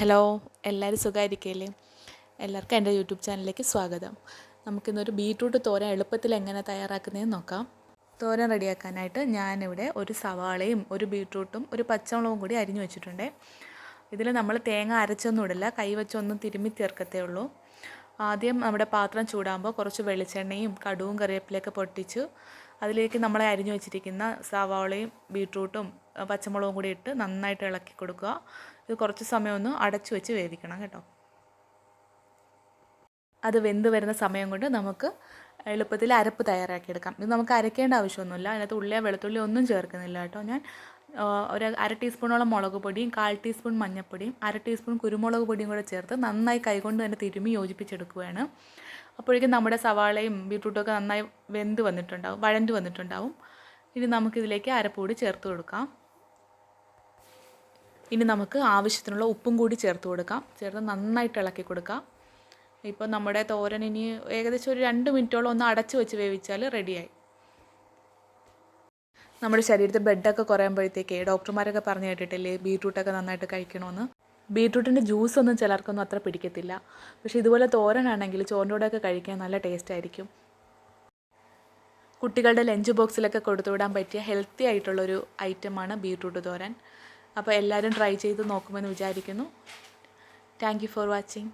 Hello, എല്ലാവരും സുഖമായിരിക്കില്ലേ? എല്ലാവർക്കും എൻ്റെ യൂട്യൂബ് ചാനലിലേക്ക് സ്വാഗതം. നമുക്കിന്നൊരു ബീട്രൂട്ട് തോരൻ എളുപ്പത്തിൽ എങ്ങനെ തയ്യാറാക്കുന്നതെന്ന് നോക്കാം. തോരൻ റെഡിയാക്കാനായിട്ട് ഞാനിവിടെ ഒരു സവാളയും ഒരു ബീട്രൂട്ടും ഒരു പച്ചമുളകും കൂടി അരിഞ്ഞു വെച്ചിട്ടുണ്ട്. ഇതിൽ നമ്മൾ തേങ്ങ അരച്ചൊന്നും ഇടില്ല, കൈ വെച്ചൊന്നും തിരുമ്മി ചേർക്കത്തേ ഉള്ളൂ. ആദ്യം നമ്മുടെ പാത്രം ചൂടാകുമ്പോൾ കുറച്ച് വെളിച്ചെണ്ണയും കടുവും കറിവേപ്പിലയൊക്കെ പൊട്ടിച്ച് അതിലേക്ക് നമ്മൾ അരിഞ്ഞു വെച്ചിരിക്കുന്ന സവാളയും ബീട്രൂട്ടും പച്ചമുളകും കൂടി ഇട്ട് നന്നായിട്ട് ഇളക്കി കൊടുക്കുക. ഇത് കുറച്ച് സമയം ഒന്ന് അടച്ചു വെച്ച് വേവിക്കണം കേട്ടോ. അത് വെന്ത് വരുന്ന സമയം കൊണ്ട് നമുക്ക് എളുപ്പത്തിൽ അരപ്പ് തയ്യാറാക്കിയെടുക്കാം. ഇത് നമുക്ക് അരയ്ക്കേണ്ട ആവശ്യമൊന്നുമില്ല, അതിനകത്ത് ഉള്ളിയോ വെളുത്തുള്ളിയോ ഒന്നും ചേർക്കുന്നില്ല കേട്ടോ. ഞാൻ ഒരു 1/2 ടീസ്പൂണോളം മുളക് പൊടിയും 1/4 ടീസ്പൂൺ മഞ്ഞൾപ്പൊടിയും 1/2 ടീസ്പൂൺ കുരുമുളക് പൊടിയും കൂടെ ചേർത്ത് നന്നായി കൈകൊണ്ട് തന്നെ തിരുമ്മി യോജിപ്പിച്ചെടുക്കുകയാണ്. അപ്പോഴേക്കും നമ്മുടെ സവാളയും ബീട്രൂട്ടൊക്കെ നന്നായി വെന്ത് വന്നിട്ടുണ്ടാവും, വഴണ്ട് വന്നിട്ടുണ്ടാവും. ഇനി നമുക്കിതിലേക്ക് അരപ്പ് കൂടി ചേർത്ത് കൊടുക്കാം. ഇനി നമുക്ക് ആവശ്യത്തിനുള്ള ഉപ്പും കൂടി ചേർത്ത് കൊടുക്കാം. ചേർത്ത് നന്നായിട്ട് ഇളക്കി കൊടുക്കാം. ഇപ്പോൾ നമ്മുടെ തോരൻ ഇനി ഏകദേശം ഒരു 2 മിനിറ്റോളം ഒന്ന് അടച്ച് വെച്ച് വേവിച്ചാൽ റെഡിയായി. നമ്മുടെ ശരീരത്തിൽ ബ്ലഡൊക്കെ കുറയുമ്പോഴത്തേക്ക് ഡോക്ടർമാരൊക്കെ പറഞ്ഞു കേട്ടിട്ടില്ലേ ബീട്രൂട്ടൊക്കെ നന്നായിട്ട് കഴിക്കണമെന്ന്. ബീട്രൂട്ടിൻ്റെ ജ്യൂസൊന്നും ചിലർക്കൊന്നും അത്ര പിടിക്കത്തില്ല, പക്ഷേ ഇതുപോലെ തോരനാണെങ്കിൽ ചോറിൻ്റെ കൂടെയൊക്കെ കഴിക്കാൻ നല്ല ടേസ്റ്റ് ആയിരിക്കും. കുട്ടികളുടെ ലഞ്ച് ബോക്സിലൊക്കെ കൊടുത്തു വിടാൻ പറ്റിയ ഹെൽത്തി ആയിട്ടുള്ളൊരു ഐറ്റമാണ് ബീട്രൂട്ട് തോരൻ. അപ്പോൾ എല്ലാവരും ട്രൈ ചെയ്ത് നോക്കുമെന്ന് വിചാരിക്കുന്നു. Thank you for watching.